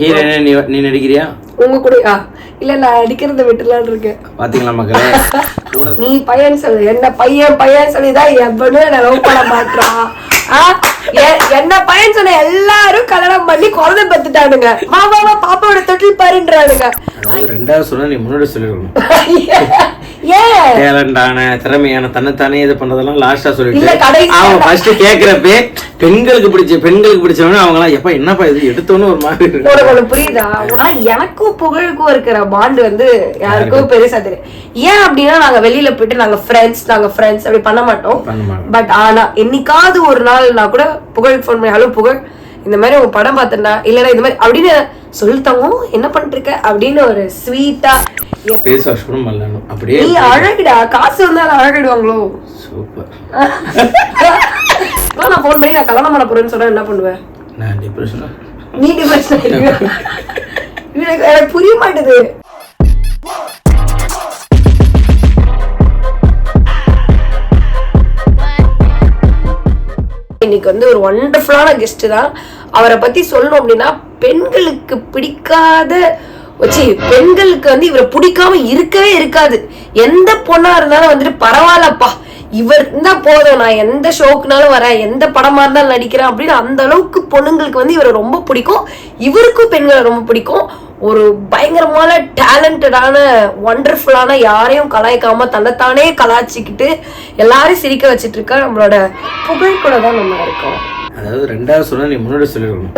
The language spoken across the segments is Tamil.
நீ நடிக்கிறியா? உங்க கூட இல்ல நான் அடிக்கிறத விட்டுலான்னு இருக்கேன். பாத்தீங்களா மக்களே, நீ பையன் சொல்லு, என்ன பையன் சொல்லிதான் எவனும் என்ன லவ் பண்ண மாட்டான். என்ன பையன் சொன்ன எல்லாரும் கல்யாணம் பண்ணி குழந்தை பெத்துட்டானுங்க. வா வா வா பாப்பாவோட தொட்டில் பாருன்றானுங்க. ரெண்டாவது சொன்னா நீ முன்னாடி சொல்லிருக்கணும். ஏன் டேலண்டான திறமையான தன்னைத்தானே இது பண்றதெல்லாம் லாஸ்டா சொல்லிட்டு அவன் ஃபர்ஸ்ட் கேக்குறப்பே பெண்களுக்கு பிடிச்சவனு அவங்க எல்லாம் எப்ப என்னப்பா இது எடுத்தோன்னு ஒரு மாதிரி உனக்கு புரியுதா? ஆனா எனக்கும் புகழுக்கும் இருக்கிற பாண்ட் வந்து யாருக்கும் பெருசா தெரியும். ஏன் அப்படின்னா நாங்க வெளியில போயிட்டு நாங்க ஃப்ரெண்ட்ஸ் அப்படி பண்ண மாட்டோம். பட் ஆனா என்னைக்காவது ஒரு நாள் நான் கூட புகழுக்கு ஃபோன் பண்ணி, ஹலோ புகழ், இந்த மாதிரி உங்க படம் பார்த்தேன்டா, இல்லன்னா இந்த மாதிரி அப்படின்னு சொல்லிட்டாங்க, என்ன பண்ணிட்டு இருக்க அப்படின்னு ஒரு ஸ்வீட்டா அப்படியே. நீ அழகுடா, காசு வந்தாலும் அழகிடுவாங்களோ. சூப்பர். நான் போன் பண்ணி நான் கல்யாணம் பண்ண போறேன்னு சொன்னா என்ன பண்ணுவேன்? நான் டிப்ரெஷனா? நீ டிப்ரெஷன் எனக்கு புரிய மாட்டேது. இன்னைக்கு வந்து ஒரு வண்டர்ஃபுல்லான கெஸ்ட் தான். அவரை பத்தி சொல்லணும் அப்படின்னா, பெண்களுக்கு பிடிக்காத பெண்களுக்கு வந்து இவரை பிடிக்காம இருக்கவே இருக்காது. எந்த பொண்ணா இருந்தாலும் வந்துட்டு பரவாயில்லப்பா, இவர் இருந்தா போதும், நான் எந்த ஷோக்குனாலும் வரேன், எந்த படமா இருந்தாலும் நடிக்கிறேன் அப்படின்னு அந்த அளவுக்கு பொண்ணுங்களுக்கு வந்து இவரை ரொம்ப பிடிக்கும். இவருக்கும் பெண்களை ரொம்ப பிடிக்கும். ஒரு பயங்கரமான டேலண்டடான ஒண்டர்ஃபுல்லான, யாரையும் கலாய்க்காம தன்னைத்தானே கலாய்ச்சிக்கிட்டு எல்லாரையும் சிரிக்க வச்சிட்டு இருக்க நம்மளோட புகழ் கூட தான் நம்ம இருக்கோம். அதாவது ரெண்டாவது சொன்னா நீ முன்னாடி சொல்லிருக்கணும்.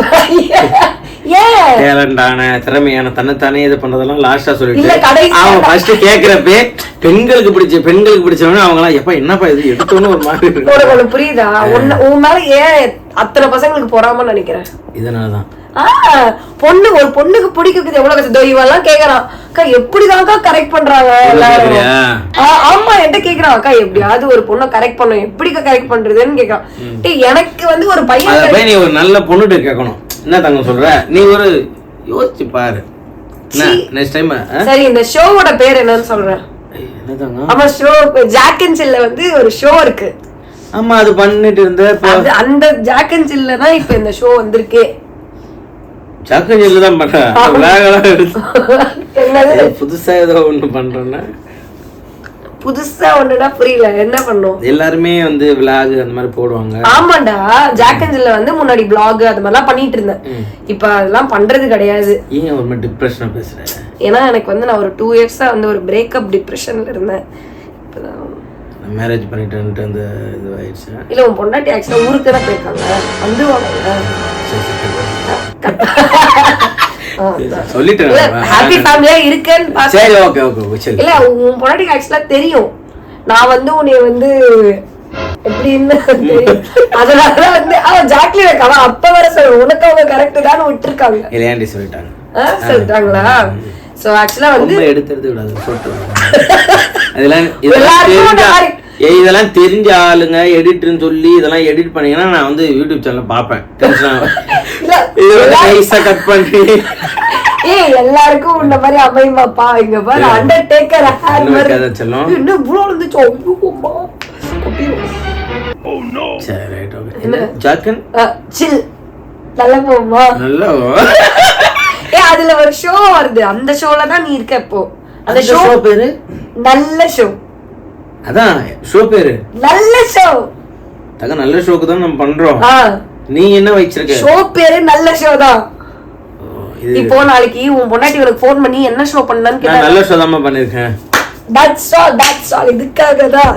டேலண்டான திறமையான தன்னைத்தானே இது பண்றதெல்லாம் லாஸ்டா சொல்லிட்டு அவன் ஃபர்ஸ்ட் கேக்குறப்பே பெண்களுக்கு பிடிச்சவனு அவங்க எல்லாம் எப்ப என்னப்பா இது எடுத்தோன்னு ஒரு மாதிரி உனக்கு புரியுதா? உன் மேல ஏன் அத்தனை பசங்களுக்கு போறாம நினைக்கிறேன். இதனாலதான் ஒரு பொண்ணுக்கு பிடிக்கிறது எவ்வளவு கஷ்டம். இவெல்லாம் கேக்குறான், அக்கா எப்படிதான்க்கா கரெக்ட் பண்றாங்க எல்லாரும். ஆமா, என்கிட்ட கேக்குறான், அக்கா எப்படியாவது ஒரு பொண்ணை கரெக்ட் பண்ணும், எப்படிக்கா கரெக்ட் பண்றதுன்னு கேக்குறான். எனக்கு வந்து ஒரு பையன், நீ ஒரு நல்ல பொண்ணுட்டு கேட்கணும். என்ன தங்க சொல்ற? நீ ஒரு யோசிச்சு பாரு. நெக்ஸ்ட் டைம் சரி, இந்த ஷோவோட பேர் என்னன்னு சொல்றேன். ஆமா, ஷோ ஜாக் அண்ட் சில்ல வந்து ஒரு ஷோ இருக்கு. ஆமா, அது பண்ணிட்டு இருந்த அந்த ஜாக் அண்ட் சில்ல தான் இப்ப இந்த ஷோ வந்திருக்கே. தான் பண்றேன். புதுசா ஏதோ ஒண்ணு பண்றேன்னா, புதுசா ஒண்ணுனா புரியல, என்ன பண்ணும்? எல்லாருமே வந்து விளாக் அந்த மாதிரி போடுவாங்க. ஆமாண்டா, ஜாக் அண்ட் ஜில்ல வந்து முன்னாடி விளாக் அது மாதிரிலாம் பண்ணிட்டு இருந்தேன். இப்ப அதெல்லாம் பண்றது கிடையாது. ஏன் ஒரு மாதிரி டிப்ரெஷனா பேசுறேன்? ஏன்னா எனக்கு வந்து நான் ஒரு 2 இயர்ஸா வந்து ஒரு பிரேக்கப் டிப்ரெஷன்ல இருந்தேன். மேரேஜ் பண்ணிட்டு அந்த இது ஆயிடுச்சு. இல்ல, உன் பொண்டாட்டி ஆக்சுவலா ஊருக்கு தான் போயிருக்காங்க, வந்துருவாங்க. சொல்லிட்டேன் ஹாப்பி ஃபேமிலியா இருக்கேன்னு. சரி, ஓகே ஓகே. இல்ல, உன் பொண்டாட்டிக்கு ஆக்சுவலா தெரியும் நான் வந்து உன்னை வந்து எப்படின்னு தெரியும். அதனாலதான் வந்து ஜாக்லி வைக்காம அப்ப வர சொல்ல உனக்கு அவங்க கரெக்ட் தான் விட்டுருக்காங்க. இல்லையாண்டி சொல்லிட்டாங்க. சொல்லிட்டாங்களா? சோ ஆக்சுவலா வந்து எடுத்துறது விடாது இதெல்லாம் தெரிஞ்ச ஆளுங்க எடிட்டர்னு சொல்லி இதெல்லாம் எடிட் பண்ணீங்கன்னா நான் வந்து யூடியூப் சேனல் பாப்பேன். கட் பண்ணி எல்லாருக்கும் இந்த மாதிரி அமைமாப்பா. இங்க பாரு, அண்டர்டேக்கர் இன்னும் ப்ரோ இருந்துச்சு. சரி, ரைட், ஓகே. ஜாக்கன் சில் நல்ல போமா, நல்ல அதுல ஒரு ஷோ வருது, அந்த ஷோல தான் நீ இருக்க இப்போ. அந்த ஷோ பேரு நல்ல ஷோ. அதான் ஷோ பேரு நல்ல ஷோ. தங்க நல்ல ஷோக்கு தான் நம்ம பண்றோம். நீ என்ன வச்சிருக்க? ஷோ பேரு நல்ல ஷோ தான். இப்போ நாளைக்கு உன் பொண்டாட்டி உனக்கு ஃபோன் பண்ணி என்ன ஷோ பண்ணான்னு கேட்டா, நல்ல ஷோ தான் பண்ணிருக்கேன். That's all. இதுக்காக தான்.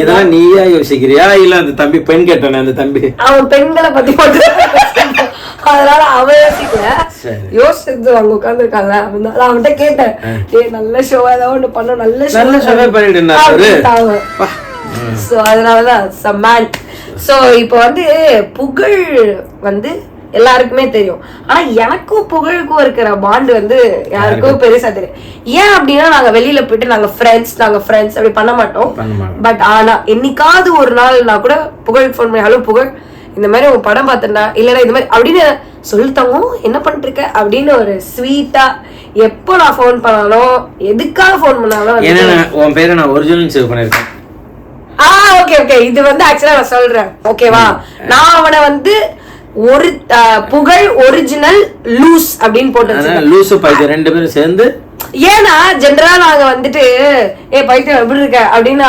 இதெல்லாம் நீயா யோசிக்கிறியா இல்ல அந்த தம்பி பெண் கேட்டானே அந்த தம்பி அவன் பெண்களை பத்தி அதனால அவன் யோசிக்கல, யோசிச்சு அவங்க உட்கார்ந்து இருக்காங்க. அவன்கிட்ட கேட்டேன், நல்ல ஷோ ஏதாவது ஒண்ணு பண்ண, நல்ல ஷோ பண்ணிட்டு. சோ அதனாலதான் சம்மான். சோ இப்போ வந்து புகழ் வந்து எல்லாருக்குமே தெரியும். ஆனா எனக்கும் புகழுக்கும் இருக்கிற பாண்ட் வந்து யாருக்கும் பெருசா தெரியும். ஏன் அப்படின்னா நாங்க வெளியில போயிட்டு நாங்க ஃப்ரெண்ட்ஸ் அப்படி பண்ண மாட்டோம். பட் ஆனா என்னைக்காவது ஒரு நாள் நான் கூட புகழுக்கு ஃபோன் பண்ணி, ஹலோ புகழ், இந்த மாதிரி உங்க படம் பார்த்தேன்டா, இல்லன்னா இந்த மாதிரி அப்படின்னு சொல்லிட்டாங்க, என்ன பண்ணிட்டு இருக்க அப்படின்னு ஒரு ஸ்வீட்டா. எப்போ நான் ஃபோன் பண்ணாலும், எதுக்காக ஃபோன் பண்ணாலும், உன் பேரை நான் ஒரிஜினல் சேவ் பண்ணிருக்கேன். ஓகே, இது வந்து ஆக்சுவலா நான் சொல்றேன், ஓகேவா? நான் அவனை வந்து ஒரு புகழ் ஒரிஜினல் லூஸ் அப்படின்னு போட்டு லூஸ் பைத்தியம் 2 பேரும் சேர்ந்து. ஏன்னா ஜெனரலா நாங்க வந்துட்டு பைத்தியம் எப்படி இருக்க அப்படின்னு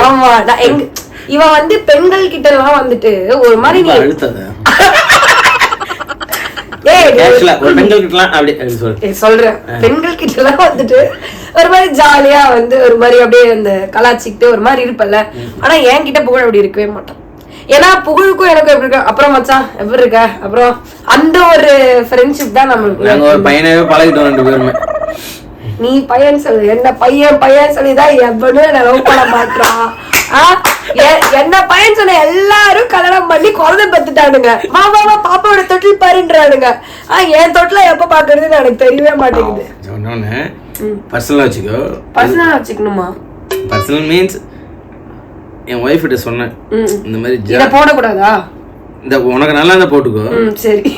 ஆமா இவன் வந்து பெண்கள் கிட்ட எல்லாம் வந்துட்டு ஒரு மாதிரி சொல்றேன் பெண்கள் கிட்ட எல்லாம் வந்துட்டு ஒரு மாதிரி ஜாலியா வந்து ஒரு மாதிரி அப்படியே அந்த கலாச்சிக்கிட்டு ஒரு மாதிரி இருப்பல்ல. ஆனா என்கிட்ட புகழ் அப்படி இருக்கவே மாட்டான். ஏன்னா புகழுக்கும் எனக்கும் எப்படி இருக்க அப்புறம் மச்சான் எப்படி இருக்க அப்புறம் அந்த ஒரு ஃப்ரெண்ட்ஷிப் தான் நம்மளுக்கு. பையனவே பழகிட்டோம் 2 பேருமே. நீ பையன் சொல்லு என்ன பையன் சொல்லிதான் எவனும் என்ன லவ் பண்ண மாட்டான். என்ன பையன் சொன்ன எல்லாரும் கல்யாணம் பண்ணி குழந்தை பெத்துட்டானுங்க. மாமா பாப்பாவோட தொட்டில் பாருன்றானுங்க. என் தொட்டில எப்ப பாக்குறதுன்னு எனக்கு தெரியவே மாட்டேங்குது. பர்சனலா வச்சுக்கோ. பர்சனலா வச்சுக்கணுமா? பர்சனல் மீன்ஸ் என் ஒய்ஃப் கிட்ட சொன்னேன் இந்த மாதிரி இத போட கூடாதா? இந்த உனக்கு நல்லா இருந்தா போட்டுக்கோ. சரி.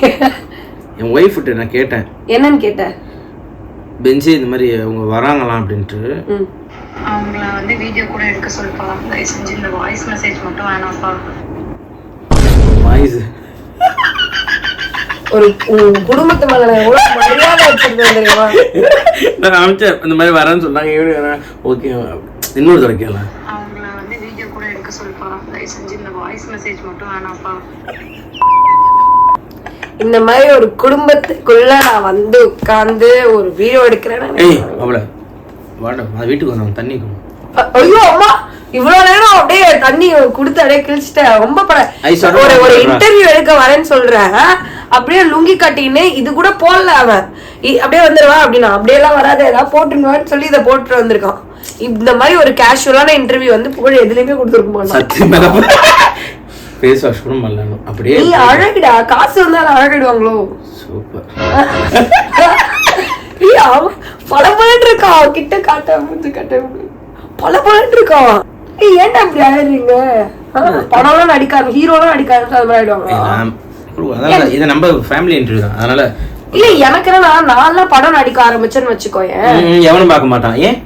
என் ஒய்ஃப் கிட்ட நான் கேட்டேன். என்னன்னு கேட்டேன்? பெஞ்சி இந்த மாதிரி அவங்க வராங்களாம் அப்படின்ட்டு. அவங்கள வந்து வீடியோ கூட எடுக்க சொல்லுப்பா. தயவு செஞ்சு இந்த வாய்ஸ் மெசேஜ் மட்டும் வேணாம்ப்பா. வாய்ஸ் ஒரு குடும்பத்து மேல எவ்வளவு மரியாதை வச்சிருந்தேன் தெரியுமா? நான் அமிச்சேன் இந்த மாதிரி வரேன்னு சொன்னாங்க. ஓகே இன்னொரு தடவை கேளேன். அவங்கள வந்து வீடியோ கூட எடுக்க சொல்லுப்பா. தயவு செஞ்சு இந்த வாய்ஸ் மெசேஜ் மட்டும் வேணாம்ப்பா. இந்த மாதிரி ஒரு குடும்பத்துக்குள்ள நான் வந்து உட்கார்ந்து ஒரு வீடியோ எடுக்கிறேன். வீட்டுக்கு வந்தோம் தண்ணி. ஐயோ அம்மா இவ்வளவு நேரம் அப்படியே தண்ணி குடுத்து அப்படியே கிழிச்சிட்டேன். ரொம்ப ஒரு இன்டர்வியூ எடுக்க வரேன்னு சொல்றேன். அப்படியே லுங்கி கட்டின்னு இது கூட போடல அவன். அப்படியே வந்துருவா அப்படின்னா அப்படியெல்லாம் வராது ஏதாவது போட்டுருவான்னு சொல்லி இதை போட்டுட்டு வந்திருக்கான். இந்த மாதிரி ஒரு கேஷுவலான இன்டர்வியூ வந்து புகழ் எதுலயுமே கொடுத்துருக்க மாட்டான். ஃபேஸ் வாஷ் கூட பண்ணலாம். அப்படியே நீ அழகுடா. காசு வந்தாலும் அழகிடுவாங்களோ? சூப்பர். பலபலன்னு இருக்கான். கிட்ட காட்ட பலபலன்னு இருக்கான். ஏன்டா அப்படி ஆயிடுறீங்க? படம்லாம் நடிக்காது ஹீரோலாம் நடிக்காது அது மாதிரி ஆயிடுவாங்க. இது நம்ம ஃபேமிலி இன்டர்வியூ தான். அதனால இல்ல எனக்கு நான் படம் நடிக்க ஆரம்பிச்சேன்னு வச்சுக்கோயேன் எவனும் பார்க்க மாட்டான். ஏன்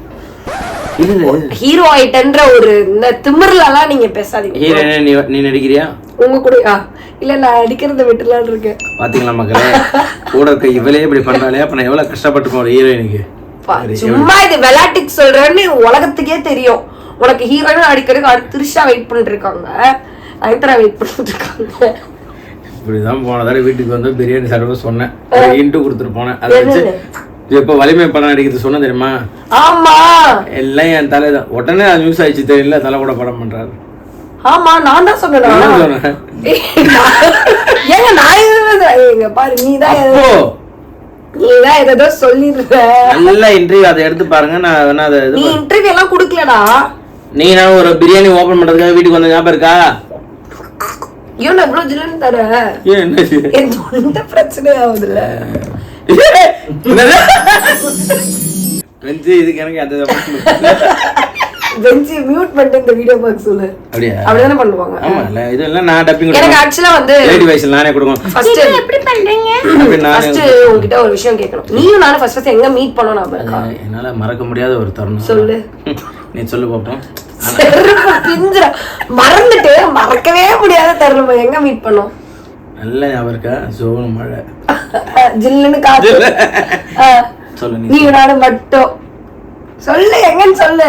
ஹீரோ ஆயிட்டன்ற ஒரு இந்த திமிர்லாம் நீங்க பேசாதீங்க. நீ நடிக்கிறியா? உங்க கூட இல்ல நான் நடிக்கிறத விட்டுலான்னு இருக்கேன். பாத்தீங்களா மக்களே கூட இருக்க இவளே இப்படி பண்ணாலே அப்ப நான் எவ்வளவு கஷ்டப்பட்டு போறேன் ஹீரோயினுக்கு. சும்மா இது விளையாட்டுக்கு சொல்றேன்னு உலகத்துக்கே தெரியும். உனக்கு ஹீரோயின் அடிக்கிறதுக்கு அடுத்து திருஷா வெயிட் பண்ணிட்டு இருக்காங்க. நயன்தாரா வெயிட் பண்ணிட்டு இருக்காங்க. இப்படிதான் போன தடவை வீட்டுக்கு வந்து பிரியாணி சாப்பிட சொன்னேன். இன்ட்டு கொடுத்துட்டு போனேன். அதை வச்சு இப்ப வலிமை படம் நடிக்கிறது சொன்ன தெரியுமா? ஆமா எல்லாம் என் தலைதான். உடனே அது நியூஸ் ஆயிடுச்சு தெரியல. தலை கூட படம் பண்றாரு. ஆமா நான் தான் சொன்னேன். ஏங்க நான் பாரு நீதான் ஏதோ சொல்லிடுற. நல்ல இன்டர்வியூ அதை எடுத்து பாருங்க. நான் வேணா அதை நீ இன்டர்வியூ எல்லாம் குடுக்கலடா. நீ நான் ஒரு பிரியாணி ஓபன் பண்றதுக்காக வீட்டுக்கு வந்த ஞாபகம் இருக்கா? ஏன் எவ்வளவு ஜில்லுன்னு தர? எந்த பிரச்சனை ஆகுதுல்ல? இதுக்கு எனக்கு அந்த பெஞ்சி மியூட் பண்ணிட்டு இந்த வீடியோ பார்க்க சொல்லு. அப்படிதானே பண்ணுவாங்க. ஆமால இதெல்லாம் நான் டப்பிங் எனக்கு एक्चुअली வந்து லேடி வாய்ஸ் நானே கொடுங்க. ஃபர்ஸ்ட் எப்படி பண்றீங்க? ஃபர்ஸ்ட் உன்கிட்ட ஒரு விஷயம் கேட்கணும். நீயும் நானும் ஃபர்ஸ்ட் எங்க மீட் பண்ணோம் நாம இருக்கா? என்னால மறக்க முடியாத ஒரு தருணம். சொல்லு. நீ சொல்லு பாப்போம். பிஞ்சற மறந்துட்டு மறக்கவே முடியாத தருணம் எங்க மீட் பண்ணோம்? நல்ல ஞாபகம் இருக்கா? ஜோன் மழை ஜில்லுன்னு காத்து. சொல்லு நீ நானும் மட்டும் சொல்லு. எங்கன்னு சொல்லு.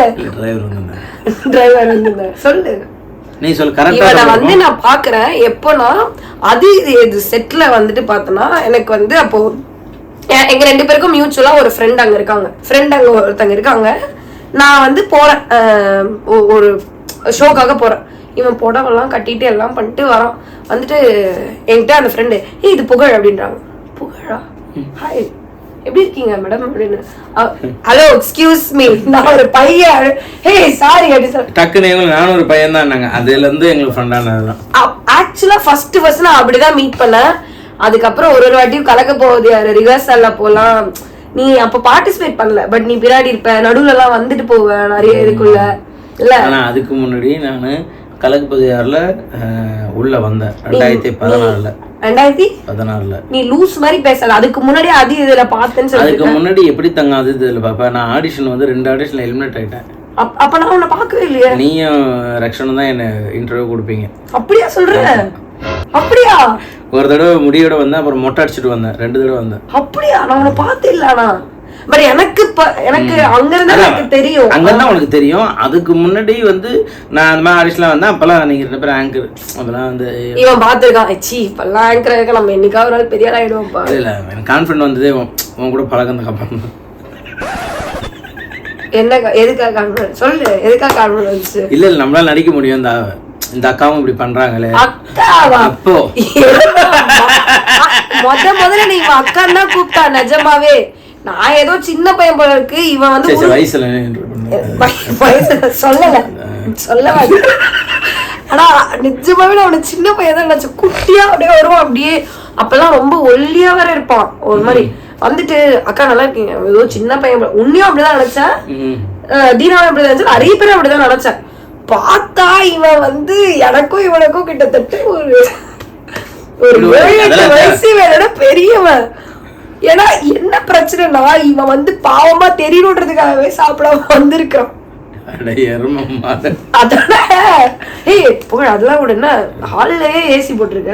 டிரைவர் வந்து சொல்லு. நீ சொல்லு. கரெக்ட்டா இவனை வந்து நான் பாக்குறேன் எப்போனா அது இது செட்ல வந்துட்டு பார்த்தனா எனக்கு வந்து அப்போ எங்க 2 பேருக்கும் மியூச்சுவலா ஒரு ஃப்ரெண்ட் அங்க இருக்காங்க. ஃப்ரெண்ட் அங்க ஒருத்தங்க இருக்காங்க. நான் வந்து போறேன் ஒரு ஷோக்காக போறேன். இவன் புடவெல்லாம் கட்டிட்டு எல்லாம் பண்ணிட்டு வரான். வந்துட்டு என்கிட்ட அந்த ஃப்ரெண்டு இது புகழ் அப்படின்றாங்க. புகழா? ஹாய் எப்படி இருக்கீங்க மேடம் அப்படின்னு. ஹலோ எக்ஸ்கியூஸ் மீ நான் ஒரு பையன். ஹே சாரி அப்படி டக்குனு நானும் ஒரு பையன் தான். நாங்க அதுல இருந்து எங்களுக்கு ஃப்ரெண்டானதுதான். ஆக்சுவலா ஃபர்ஸ்ட் நான் அப்படிதான் மீட் பண்ணேன். அதுக்கப்புறம் ஒரு வாட்டியும் கலக்க போகுது யாரு ரிஹர்சல்ல போலாம். நீ அப்ப பார்ட்டிசிபேட் பண்ணல. பட் நீ பின்னாடி இருப்ப நடுவுல எல்லாம் வந்துட்டு போவ நிறைய இதுக்குள்ள இல்ல. ஆனா அதுக்கு முன்னாடி நானு கலக்குப்பதியார்ல உள்ள வந்தேன் 2016. 2016 நீ லூஸ் மாதிரி பேசல. அதுக்கு முன்னாடி அது இதுல பார்த்தேன்னு சொல்லி. அதுக்கு முன்னாடி எப்படி தங்க அது இதுல பாப்பா. நான் ஆடிஷன் வந்து 2 ஆடிஷன்ல எலிமினேட் ஆயிட்டேன். அப்ப நான் உன்னை பார்க்கவே இல்லையே. நீயும் ரக்ஷனும் தான் என்ன இன்டர்வியூ கொடுப்பீங்க. அப்படியா சொல்ற? அப்படியா? ஒரு தடவை முடியோட வந்தேன், அப்புறம் மொட்டை அடிச்சுட்டு வந்தேன், 2 தடவை வந்தேன். அப்படியா? நான் உன்னை பார்த்தே இல்ல. பட் எனக்கு அங்க இருந்தா எனக்கு தெரியும். அங்கதான் உனக்கு தெரியும். அதுக்கு முன்னாடி வந்து நான் அந்த மாதிரி ஆடிஷன்லாம் வந்தேன். அப்பெல்லாம் நீங்க 2 பேரும் ஆங்கர். அப்பெல்லாம் வந்து இவன் பாத்துருக்கான். இப்பெல்லாம் ஆங்கர் இருக்க, நம்ம என்னைக்காவது ஒரு நாள் பெரிய ஆள் ஆயிடுவோம்ப்பா. இல்ல எனக்கு கான்ஃபிடன்ட் வந்ததே உன் கூட பழக்கம் அப்புறம். என்ன எதுக்காக கான்ஃபிடன்ட் சொல்லு, எதுக்காக கான்ஃபிடன்ட் வந்துச்சு? இல்ல நம்மளால நடிக்க முடியும். இந்த அக்காவும் இப்படி பண்றாங்களே. அக்காவா? அப்போ முதல்ல நீ இவன் அக்கான்னு தான் கூப்பிட்டா. நிஜமாவே நான் ஏதோ சின்ன பையன் போல இருக்கு. இவன் வந்து வயசுல சொல்ல ஆனா நிஜமாவே நான் அவனை சின்ன பையன் தான் நினைச்சேன். குட்டியா அப்படியே வருவான். அப்படியே அப்பெல்லாம் ரொம்ப ஒல்லியா வேற இருப்பான். ஒரு மாதிரி வந்துட்டு அக்கா நல்லா இருக்கீங்க, ஏதோ சின்ன பையன். உன்னையும் அப்படிதான் நினைச்சேன், தீனாவும் அப்படிதான் நினைச்சேன், நிறைய பேரும் அப்படிதான் நினைச்சேன். பார்த்தா இவன் வந்து எனக்கும் இவனுக்கும் கிட்டத்தட்ட ஒரு 7-8 வயசு வேற பெரியவன். ஏன்னா என்ன பிரச்சனைனா இவன் வந்து பாவமா தெரியணுன்றதுக்காகவே சாப்பிடாம வந்திருக்கான். அதெல்லாம் கூட என்ன ஹால்லயே ஏசி போட்டிருக்க.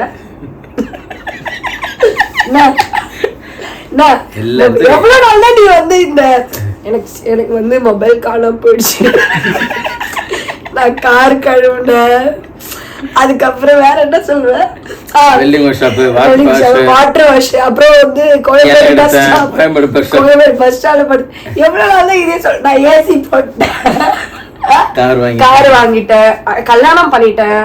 எவ்வளவு நாள் தான் நீ வந்து இந்த எனக்கு வந்து மொபைல் காணாம போயிடுச்சு, நான் கார் கழுவுனேன், அதுக்கப்புறம் வேற என்ன சொல்லுவேன், வாட்டர் வாஷ், அப்புறம் வந்து கோயம்பேடு பஸ் ஸ்டாண்ட் படுத்து எவ்வளவு நாள் தான் இதே சொல்ல. நான் ஏசி போட்டேன், கார் வாங்கிட்டேன், கல்யாணம் பண்ணிட்டேன்,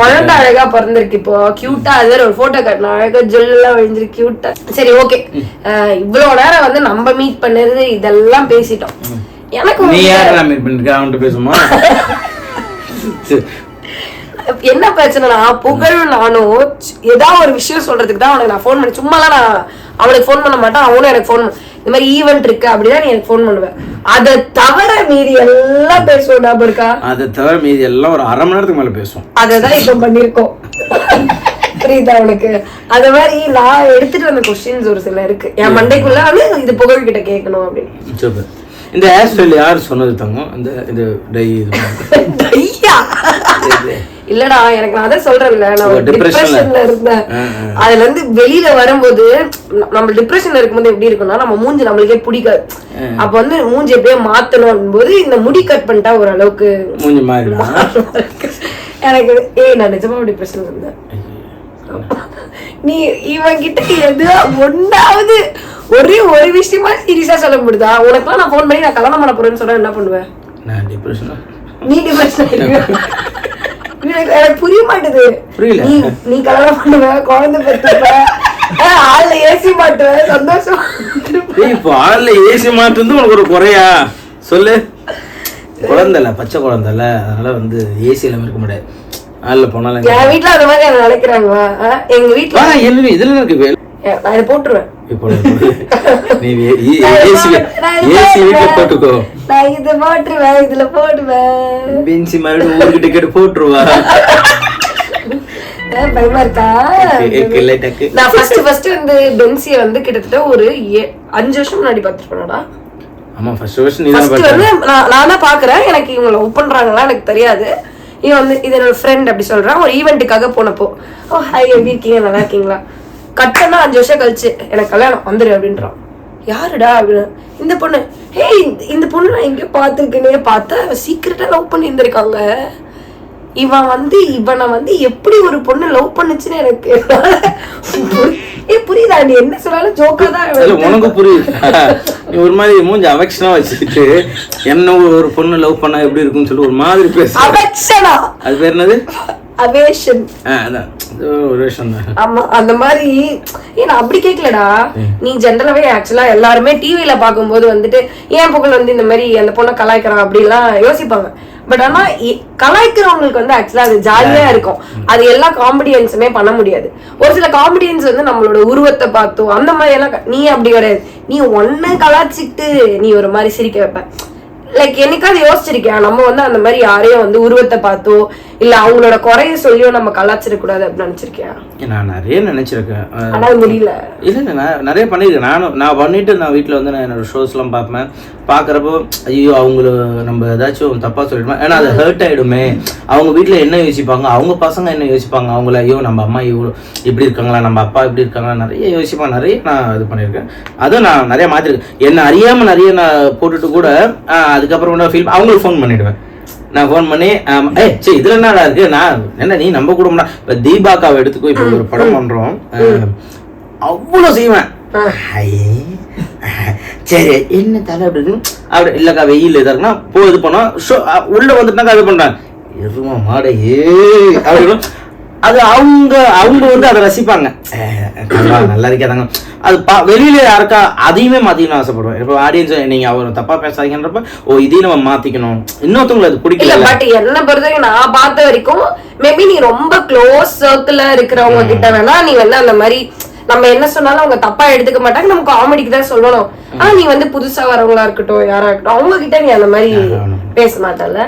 குழந்தை அழகா பிறந்திருக்கு. இப்போ கியூட்டா அது ஒரு போட்டோ காட்டணும், அழகா ஜொல்லாம் விழுந்திருக்கு கியூட்டா. சரி ஓகே, இவ்வளவு நேரம் வந்து நம்ம மீட் பண்ணது இதெல்லாம் பேசிட்டோம். எனக்கு என்ன பிரச்சனைனா புகழ் நானும் ஏதாவது ஒரு விஷயம் சொல்றதுக்கு தான் அவனுக்கு நான் போன் பண்ணி, சும்மாலாம் நான் அவனுக்கு போன் பண்ண மாட்டேன், அவனும் எனக்கு போன் இந்த மாதிரி ஈவென்ட் இருக்கு அப்படின்னா நீ எனக்கு போன் பண்ணுவேன். அதை தவிர மீதி எல்லாம் பேசுவோம். ஞாபகம் இருக்கா? அதை தவிர மீதி எல்லாம் ஒரு 1/2 மணி நேரத்துக்கு மேல பேசுவோம். அததான் இப்ப பண்ணிருக்கோம். புரியுதா உனக்கு? அது மாதிரி நான் எடுத்துட்டு வந்த கொஸ்டின்ஸ் ஒரு சில இருக்கு என் மண்டைக்குள்ள, இது புகழ் கிட்ட கேட்கணும் அப்படின்னு. இந்த ஹேர் ஸ்டைல் யாரு சொன்னது தங்கம்? இந்த இல்லடா, எனக்கு நான் அதான் சொல்றேன்ல, நான் டிப்ரெஷன்ல இருந்தேன். அதுல இருந்து வெளியில வரும்போது நம்ம டிப்ரெஷன்ல இருக்கும்போது எப்படி இருக்கும்னா நம்ம மூஞ்சி நம்மளுக்கே பிடிக்காது. அப்ப வந்து மூஞ்சி எப்படியே மாத்தணும் போது இந்த முடி கட் பண்ணிட்டா ஓரளவுக்கு மூஞ்சி மாறி எனக்கு நான் நிஜமா டிப்ரெஷன்ல இருந்தேன். நீ இவன் கிட்ட எது ஒன்னாவது ஒரு விஷயமா சீரியஸா சொல்ல முடியுதா? உனக்குலாம் நான் போன் பண்ணி நான் கல்யாணம் பண்ண போறேன்னு சொன்னா என்ன பண்ணுவேன்? நீ டிப்ரெஷன் எனக்கு புரிய மாட்டேது. நீ கல்யாணம் பண்ணுவ, குழந்தை பெற்றுப்ப, ஆள்ல ஏசி மாட்டுவ, சந்தோஷம். இப்போ ஆள்ல ஏசி மாட்டுறது உனக்கு ஒரு குறையா சொல்லு? குழந்தைல பச்சை குழந்தைல, அதனால வந்து ஏசியில இருக்க முடியாது. ஆள்ல போனாலும் என் வீட்டுல அந்த மாதிரி என்ன நினைக்கிறாங்களா? எங்க வீட்டுல என்ன இதுல இருக்கு, நான் இதை போட்டுருவேன். போட்டுக்கோ, நான் இதை போட்டுருவேன், இதுல போடுவேன். பென்சி மறுபடியும் ஊருக்கு டிக்கெட் போட்டுருவா. பயமா இருக்கா? நான் ஃபர்ஸ்ட் வந்து பென்சிய வந்து கிட்டத்தட்ட ஒரு 5 வருஷம் முன்னாடி பாத்துருப்பேன்டா. ஆமா, ஃபர்ஸ்ட் வந்து நான் தான் பாக்குறேன். எனக்கு இவங்க லவ் பண்றாங்களா எனக்கு தெரியாது. இவன் வந்து இது என்னோட ஃப்ரெண்ட் அப்படி சொல்றான். ஒரு ஈவெண்ட்டுக்காக போனப்போ, ஓ ஹாய் எப்படி இருக்கீங்க, நல்லா இருக்கீங்களா, கட்டணா 5 வருஷம் கழிச்சு எனக்கு கல்யாணம் வந்துரு அப்படின்றான். யாருடா அப்படின்னு. இந்த பொண்ணு. ஹே, இந்த பொண்ணு நான் எங்கேயோ பார்த்துருக்கேனே. பார்த்தா சீக்கிரட்டா லவ் பண்ணி இருந்திருக்காங்க. இவனை வந்து எப்படி ஒரு பொண்ணு லவ் பண்ணுச்சுன்னு எனக்கு புரியுதா? நீ என்ன சொன்னாலும் ஜோக்கா தான் உனக்கு புரியுது. நீ ஒரு மாதிரி மூஞ்சி அவெக்ஷனா வச்சுக்கிட்டு என்ன ஒரு பொண்ணு லவ் பண்ணா எப்படி இருக்குன்னு சொல்லி ஒரு மாதிரி பேச. அவெக்ஷனா? அது பேர் என்னது? அவேஷன். அதான் ஒரு விஷயம் தான். ஆமா, அந்த மாதிரி. நான் அப்படி கேட்கலடா. நீ ஜென்ரலாவே ஆக்சுவலா எல்லாருமே டிவில பாக்கும்போது வந்துட்டு ஏன் புகழ் வந்து இந்த மாதிரி அந்த பொண்ணை கலாய்க்கிறான் அப்படிலாம் யோசிப்பாங்க. பட் ஆனா கலாய்க்கிறவங்களுக்கு வந்து ஆக்சுவலா அது ஜாலியா இருக்கும். அது எல்லா காமெடியன்ஸுமே பண்ண முடியாது. ஒரு சில காமெடியன்ஸ் வந்து நம்மளோட உருவத்தை பார்த்தோம் அந்த மாதிரி எல்லாம். நீ அப்படி கிடையாது. நீ ஒன்ன கலாய்ச்சிக்கிட்டு நீ ஒரு மாதிரி சிரிக்க வைப்ப. லைக் என்னைக்காவது யோசிச்சிருக்கியா நம்ம வந்து அந்த மாதிரி யாரையும் வந்து உருவத்தை பார்த்தோ இல்ல அவங்களோட குறைய சொல்லியோ நம்ம கலாச்சிடக்கூடாது அப்படின்னு நினைச்சிருக்கியா? நான் நிறைய நினைச்சிருக்கேன். முடியல. இல்லை நான் நிறைய பண்ணியிருக்கேன். நான் பண்ணிட்டு நான் வீட்டில் வந்து நான் என்னோட ஷோஸ்லாம் பார்ப்பேன். பார்க்குறப்போ ஐயோ அவங்கள நம்ம ஏதாச்சும் தப்பாக சொல்லிடுவோம், ஏன்னா அது ஹர்ட் ஆகிடுமே. அவங்க வீட்டில் என்ன யோசிப்பாங்க, அவங்க பசங்க என்ன யோசிப்பாங்க, அவங்கள ஐயோ நம்ம அம்மா இவ்வளோ இப்படி இருக்காங்களா, நம்ம அப்பா இப்படி இருக்காங்களா, நிறைய யோசிப்பாங்க. நிறைய நான் இது பண்ணியிருக்கேன். அதுவும் நான் நிறைய மாற்றிருக்கேன். என்னை அறியாமல் நிறைய நான் போட்டுட்டு கூட அதுக்கப்புறம் நான் ஃபீல் அவங்களுக்கு ஃபோன் பண்ணிவிடுவேன். நான் ஃபோன் பண்ணி சரி இதில் என்னடா இருக்கு, நான் என்ன நீ நம்ப கூடா. இப்போ தீபாக்காவை எடுத்துக்கோ, இப்போ ஒரு படம் பண்ணுறோம், அவ்வளோ செய்வேன். சரி என்ன தலை அப்படி இருக்கு, அப்படி இல்லைக்கா வெயில் இதாக இருக்குன்னா இது பண்ணோம். ஷோ உள்ளே வந்துட்டுனாக்கா அது பண்ணுறேன், எருமா மாடே அப்படின்னு. அது அவங்க வந்து அதை ரசிப்பாங்க. நல்லா இருக்காதாங்க. அது வெளியில யாருக்கா அதையுமே மாத்திக்கணும் ஆசைப்படுவேன். இப்போ ஆடியன்ஸ் நீங்க அவர் தப்பா பேசாதீங்கன்றப்ப இதையும் நம்ம மாத்திக்கணும். இன்னொருத்தவங்களை அது பிடிக்கல. பட் என்ன பொறுத்தவரைக்கும் நான் பார்த்த வரைக்கும் மேபி நீ ரொம்ப க்ளோஸ் சர்க்கிள்ல இருக்கிறவங்க கிட்ட வேணா நீ வந்து அந்த மாதிரி நம்ம என்ன சொன்னாலும் அவங்க தப்பா எடுத்துக்க மாட்டாங்க, நம்ம காமெடிக்கு தான் சொல்லணும். ஆனா நீ வந்து புதுசா வரவங்களா இருக்கட்டும் யாரா இருக்கட்டும் அவங்க கிட்ட நீ அந்த மாதிரி பேச மாட்டல.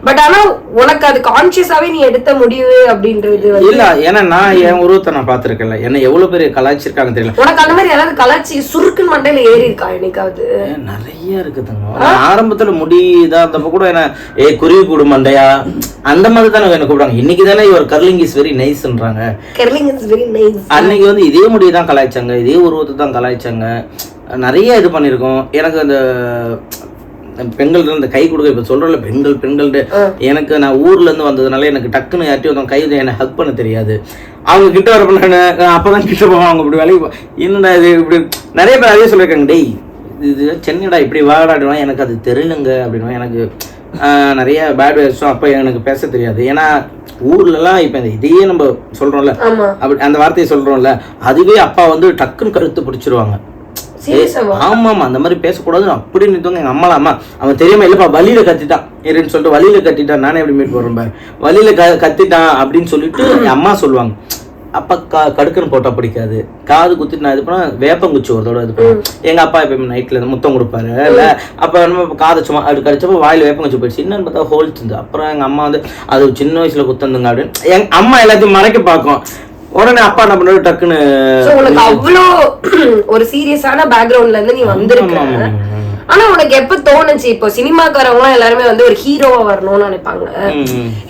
பட் ஆனா உனக்கு அது கான்சியஸாவே நீ எடுத்த முடிவு அப்படின்றது இல்ல. ஏன்னா நான் என் உருவத்தை நான் பாத்துருக்கேன்ல, என்ன எவ்வளவு பேர் கலாய்ச்சிருக்காங்க தெரியல. உனக்கு அந்த மாதிரி யாராவது கலாய்ச்சி சுருக்குன்னு மண்டையில ஏறி இருக்கா என்னைக்காவது? நிறைய இருக்குதுங்க. ஆரம்பத்துல முடிதா இருந்தப்ப கூட என்ன குருவி கூடு மண்டையா அந்த மாதிரி தானே என்ன கூப்பிடுறாங்க. இன்னைக்கு தானே இவர் கர்லிங் இஸ் வெரி நைஸ்ன்றாங்க. Curling is very nice. அன்னைக்கு வந்து இதே முடியை தான் கலாய்ச்சாங்க, இதே உருவத்தை தான் கலாய்ச்சாங்க. நிறைய இது பண்ணியிருக்கோம். எனக்கு அந்த பெண்கள் இந்த கை கொடுக்க இப்போ சொல்கிறோம்ல பெண்கள் எனக்கு நான் ஊர்ல இருந்து வந்ததுனால எனக்கு டக்குன்னு யார்ட்டையும் ஒருத்தவங்க கை என்னை ஹக் பண்ண தெரியாது. அவங்க கிட்ட வர பண்ண அப்போதான் கிட்ட போவாங்க. அவங்க இப்படி வேலைக்கு என்னடா இது இப்படி நிறைய பேர் அதே சொல்லியிருக்காங்க, டேய் இது சென்னைடா இப்படி வாடாடுவா, எனக்கு அது தெரியலங்க அப்படின்னா. எனக்கு நிறைய பேட் வேர்ட்ஸும் அப்போ எனக்கு பேச தெரியாது. ஏன்னா ஊர்லலாம் இப்போ இந்த இதையே நம்ம சொல்கிறோம்ல, அப்படி அந்த வார்த்தையை சொல்கிறோம்ல, அதுவே அப்பா வந்து டக்குன்னு கருத்து பிடிச்சிருவாங்க. ஆமா அந்த மாதிரி பேசக்கூடாது அப்படின்னு எங்க அம்மாலாம் அம்மா அவன் தெரியாம இல்லப்பா வழியில கத்திட்டான் இருன்னு சொல்லிட்டு வழியில கத்திட்டான், நானே எப்படி மீட் போறேன் பாரு, வழியில கத்திட்டான் அப்படின்னு சொல்லிட்டு என் அம்மா சொல்லுவாங்க. அப்பா கடுக்குன்னு போட்டா பிடிக்காது, காது குத்திட்டு நான் இது பண்ணா வேப்பங்குச்சி ஒருத்தோட இது பண்ணுவேன். எங்க அப்பா எப்பயுமே நைட்ல முத்தம் கொடுப்பாரு இல்ல, அப்ப நம்ம காதை சும்மா அப்படி கடிச்சப்போ வாயில வேப்பங்குச்சி போயிடுச்சு. என்னன்னு பார்த்தா ஹோல்ஸ் இருந்து. அப்புறம் எங்க அம்மா வந்து அது சின்ன வயசுல குத்தந்துங்க அப்படின்னு எங்க அம்மா எல்லாத்தையும் மறைக்க பார்க்கும். உடனே அப்பா என்ன பண்ணுறது டக்குன்னு உனக்கு அவ்வளோ ஒரு சீரியஸான பேக்ரவுண்ட்ல இருந்து நீ வந்திருக்க. ஆனா உனக்கு எப்ப தோணுச்சு இப்போ சினிமாக்காரவங்க எல்லாருமே வந்து ஒரு ஹீரோவா வரணும்னு நினைப்பாங்க,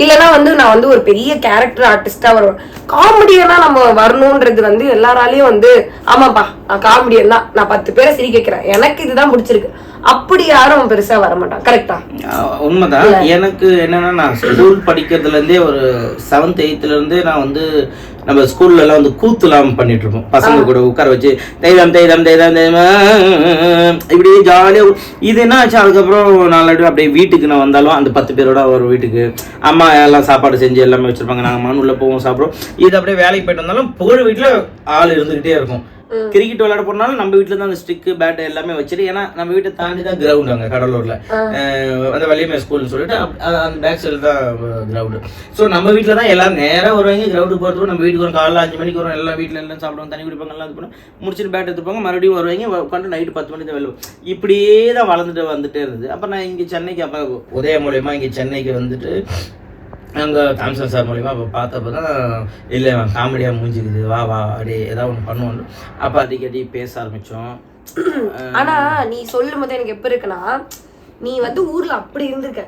இல்லன்னா வந்து நான் வந்து ஒரு பெரிய கேரக்டர் ஆர்டிஸ்டா வருவேன், காமெடியனா நம்ம வரணும்ன்றது வந்து எல்லாராலையும் வந்து ஆமாப்பா நான் காமெடியன் தான், நான் 10 பேரை சிரிக்க வைக்கிறேன், எனக்கு இதுதான் பிடிச்சிருக்கு அப்படி யாரும் பெருசா வர மாட்டான். கரெக்டா? உண்மைதான். எனக்கு என்னன்னா நான் ஸ்கூல் படிக்கிறதுல இருந்தே ஒரு 7th 8th இருந்தே நான் வந்து நம்ம ஸ்கூல்ல எல்லாம் வந்து கூத்துலாம் பண்ணிட்டு இருப்போம். பசங்க கூட உட்கார வச்சு தெய்தம் தெய்தம் தெய்தம் தெய்தம் இப்படி ஜாலியா. இது என்ன ஆச்சு, அதுக்கப்புறம் நாளடி அப்படியே வீட்டுக்கு நான் வந்தாலும் அந்த 10 பேரோட ஒரு வீட்டுக்கு அம்மா எல்லாம் சாப்பாடு செஞ்சு எல்லாமே வச்சிருப்பாங்க, நாங்கள் மண்ணுள்ள போவோம் சாப்பிடுவோம். இது அப்படியே வேலைக்கு போயிட்டு வந்தாலும் புகழ் வீட்டுல ஆள் இருந்துகிட்டே இருக்கும். கிரிக்கெட் விளையாட போனாலும் நம்ம வீட்டுல தான் அந்த ஸ்டிக்கு பேட் எல்லாமே வச்சுட்டு, ஏன்னா நம்ம வீட்டை தாண்டி தான் கிரவுண்ட் அங்கே கடலூர்ல அந்த வலிமை ஸ்கூல்னு சொல்லிட்டு அந்த பேக் சைடு தான் கிரவுண்டு. ஸோ நம்ம வீட்டில் தான் எல்லாரும் நேராக வருவாங்க கிரவுண்டுக்கு போகிறதுக்கு. நம்ம வீட்டுக்கு வரும் காலைல 5 மணிக்கு வரும், எல்லா வீட்டில் எல்லாம் சாப்பிடுவாங்க, தண்ணி குடிப்பாங்க, எல்லாம் இது பண்ணுவோம், முடிச்சுட்டு பேட் எடுத்துப்பாங்க, மறுபடியும் வருவாங்க, உட்காந்து நைட்டு 10 மணிக்கு தான் வெளில. இப்படியே தான் வளர்ந்துட்டு வந்துட்டே இருந்தது. அப்போ நான் இங்கே சென்னைக்கு அப்போ உதய மூலியமாக இங்கே சென்னைக்கு வந்துட்டு அங்கே தாம்சன் சார் மூலிமா அப்போ பார்த்தப்போ தான் இல்லை காமெடியாக மூஞ்சிக்குது வா அப்படியே ஏதாவது ஒன்று பண்ணுவோம். அப்போ அடிக்கடி பேச ஆரம்பித்தோம். ஆனா நீ சொல்லும் போது எனக்கு எப்போ இருக்குன்னா, நீ வந்து ஊர்ல அப்படி இருந்திருக்க.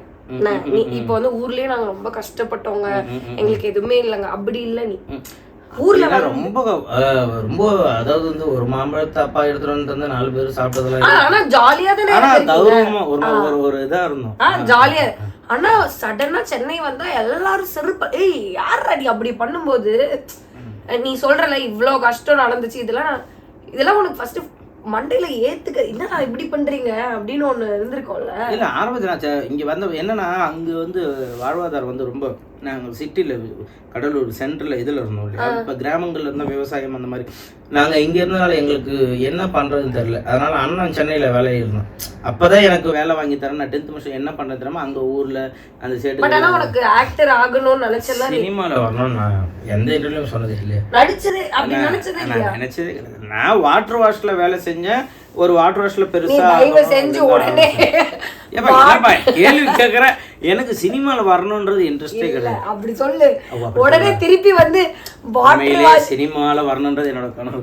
நீ இப்போ வந்து ஊர்லயே நாங்க ரொம்ப கஷ்டப்பட்டவங்க, எங்களுக்கு எதுவுமே இல்லைங்க அப்படி இல்லை. நீ ஊர்ல ரொம்ப ரொம்ப அதாவது வந்து ஒரு மாம்பழத்தை அப்பா எடுத்துட்டு வந்து 4 பேர் சாப்பிட்டதுல ஆனா ஜாலியா தானே கௌரவமா ஒரு இதா இருந்தோம், ஜாலியா. ஆனா சடனா சென்னை வந்தா எல்லாரும் செருப்ப யார் அடி அப்படி பண்ணும்போது நீ சொல்றல இவ்வளவு கஷ்டம் நடந்துச்சு, இதெல்லாம் உனக்கு ஃபர்ஸ்ட் மண்டையில ஏத்துக்க என்னடா இப்படி பண்றீங்க அப்படின்னு ஒண்ணு இருந்திருக்கோம்ல. இல்ல ஆரம்பத்துல இங்க வந்த என்னன்னா அங்க வந்து வாழ்வாதாரம் வந்து ரொம்ப நாங்கள் சிட்டியில் கடலூர் சென்டரில் இதில் இருந்தோம் இல்லையா. இப்போ கிராமங்களில் இருந்தால் விவசாயம் அந்த மாதிரி நாங்கள் இங்கே இருந்தனால எங்களுக்கு என்ன பண்ணுறதுன்னு தெரில. அதனால் அண்ணன் சென்னையில் வேலையில் இருந்தோம். அப்போ தான் எனக்கு வேலை வாங்கி தரேன். நான் 10th முடிச்சு என்ன பண்ணுறது தெரியாமல் அங்கே ஊரில் அந்த சைடு உனக்கு ஆக்டர் ஆகணும்னு நினச்சல, சினிமாவில் வரணும்னு நான் எந்த இன்டர்வியூவும் சொன்னது இல்லையா, நினச்சதே கிடையாது. நான் வாட்டர் வாஷில் வேலை செஞ்சேன். ஒரு வாட்டர் வாஷ்ல பெருசா செஞ்சு உடனே கேள்வி கேட்குற எனக்கு சினிமாவில் வரணுன்றது இன்ட்ரெஸ்டே கிடையாது. அப்படி சொல்லு. உடனே திருப்பி வந்து சினிமாவில் வரணுன்றது என்னோட கனவு.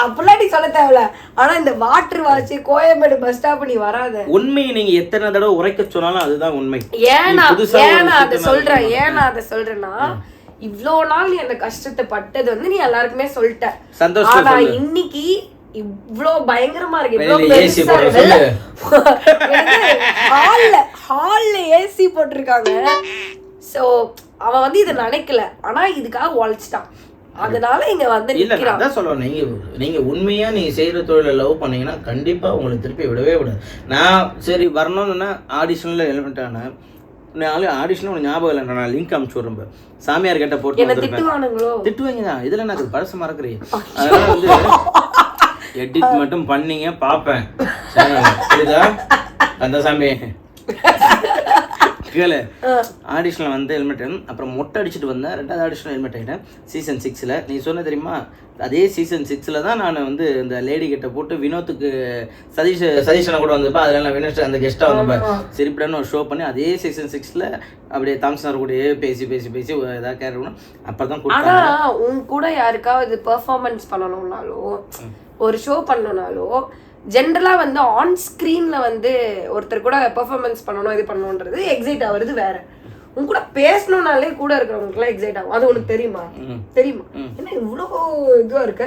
அப்படிலாம் நீ சொல்ல தேவையில்ல. ஆனா இந்த water watch Koyambedu bus stop நீ வராத. உண்மையை நீங்க எத்தனை தடவை உரைக்க சொன்னாலும் அதுதான் உண்மை. ஏன்னா அதை சொல்றேன்னா இவ்ளோ நாள் நீ அந்த கஷ்டத்தை பட்டது வந்து நீ எல்லாருக்குமே சொல்லிட்ட. ஆனா இன்னைக்கு இவ்ளோ பயங்கரமா இருக்கு. ஹால்ல ஏசி போட்டிருக்காங்க. சோ அவன் வந்து இதை நினைக்கல, ஆனா இதுக்காக உழைச்சிட்டான். அதனால இங்க வந்து அதான் சொல்லுவேன். நீங்க உண்மையா நீங்க செய்யற தொழில லவ் பண்ணீங்கன்னா கண்டிப்பா உங்களுக்கு திருப்பி விடவே விடாது. நான் சரி வரணும்னா ஆடிஷன்ல எலிமெண்ட் ஆனேன். ஆடிஷன் உனக்கு ஞாபகம் இல்லை, நான் லிங்க் அனுப்பிச்சு விடுறேன். சாமியார் கிட்ட போட்டு திட்டுவாங்க தான். இதுல எனக்கு பழசு மறக்கிறேன். அதனால வந்து எடிட் மட்டும் பண்ணீங்க பாப்பேன். புரியுதா அந்த சாமி கேளு. ஆடிஷனில் வந்து ஹெல்மெட், அப்புறம் மொட்டை அடிச்சுட்டு வந்தேன். 2வது ஆடிஷனில் ஹெல்மெட் ஆகிட்டேன். சீசன் 6ல் நீ சொன்ன தெரியுமா, அதே சீசன் 6ல் தான் நான் வந்து இந்த லேடி கிட்ட போட்டு வினோத்துக்கு சதீஷனை கூட வந்திருப்பேன். அதில் நான் வினோத் அந்த கெஸ்ட்டாக வந்திருப்பேன். சிரிப்படான்னு ஒரு ஷோ பண்ணி அதே சீசன் 6ல் அப்படியே தாம்சனர் கூடயே பேசி ஏதாவது கேரணும். அப்புறம் தான் கூப்பிட்டாங்க. உன் கூட யாருக்காவது பெர்ஃபார்மன்ஸ் பண்ணணும்னாலோ ஒரு ஷோ பண்ணணும்னாலோ ஜென்ரலா வந்து ஆன் ஸ்கிரீன்ல வந்து ஒருத்தர் கூட பெர்ஃபார்மன்ஸ் பண்ணணும் இது பண்ணணும்ன்றது எக்ஸைட் ஆகுறது வேற. உன் கூட பேசணும்னாலே கூட இருக்கிறவங்களுக்கு எல்லாம் எக்ஸைட் ஆகும். அது உனக்கு தெரியுமா? என்ன இவ்வளவு இதுவா இருக்க?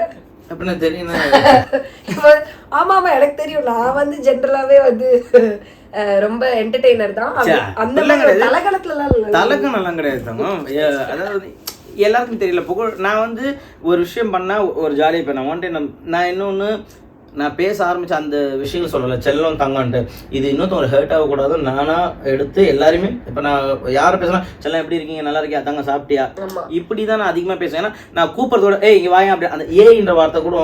ஆமா எனக்கு தெரியும். நான் வந்து ஜென்ரலாவே வந்து ரொம்ப என்டர்டெய்னர் தான். அந்த தலகணம் கிடையாது. அதாவது எல்லாருக்கும் தெரியல புகழ். நான் வந்து ஒரு விஷயம் பண்ணா ஒரு ஜாலியாக இப்போ நான் ஒன் டைம் நான் இன்னொன்று நான் பேச ஆரம்பிச்ச அந்த விஷயங்கள் சொல்லலை, செல்லம் தங்கன்ட்டு. இது இன்னொருத்தவங்க ஹர்ட் ஆகக்கூடாது நானாக எடுத்து எல்லாருமே இப்போ நான் யாரை பேசலாம், செல்லம் எப்படி இருக்கீங்க, நல்லா இருக்கியா, தங்க சாப்பிட்டியா, இப்படி தான் நான் அதிகமாக பேசுவேன். ஏன்னா நான் கூப்பிட்றதோட இங்கே வாங்க அப்படி அந்த ஏன்ற வார்த்தை கூட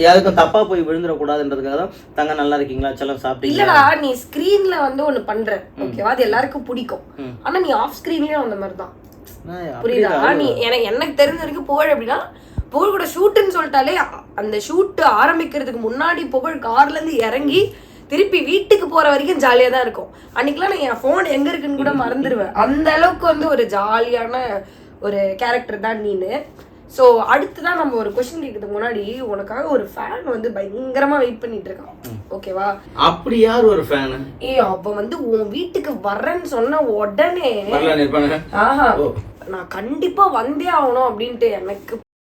யாருக்கும் தப்பாக போய் விழுந்துடக்கூடாதுன்றதுக்காக தான் தங்க நல்லா இருக்கீங்களா, செல்லம் சாப்பிட்டீங்களா. இல்லடா நீ ஸ்க்ரீன்ல வந்து ஒன்று பண்ற ஓகேவா, அது எல்லாருக்கும் பிடிக்கும். ஆனால் நீ ஆஃப் ஸ்க்ரீன்லேயும் அந்த மாதிரி தான். புரியுதா? நீ எனக்கு தெரிஞ்ச வரைக்கும் புகழ் அப்படின்னா புகழ் கூட ஷூட்டுன்னு சொல்லிட்டாலே அந்த ஷூட்டு ஆரம்பிக்கிறதுக்கு முன்னாடி புகழ் கார்ல இருந்து இறங்கி திருப்பி வீட்டுக்கு போற வரைக்கும் ஜாலியா தான் இருக்கும். அன்னைக்கெல்லாம் நான் என் போன் எங்க இருக்குன்னு கூட மறந்துடுவேன். அந்த அளவுக்கு வந்து ஒரு ஜாலியான ஒரு கேரக்டர் தான் நீனு. ஸோ அடுத்துதான் நம்ம ஒரு கொஸ்டின் கேட்கறதுக்கு முன்னாடி உனக்காக ஒரு ஃபேன் வந்து பயங்கரமா வெயிட் பண்ணிட்டு இருக்கான். ஓகேவா? அப்படி யார் ஒரு ஃபேன்? அப்ப வந்து உன் வீட்டுக்கு வர்றேன்னு சொன்ன உடனே நான் கண்டிப்பா வந்தே ஆகணும் அப்படின்ட்டு எனக்கு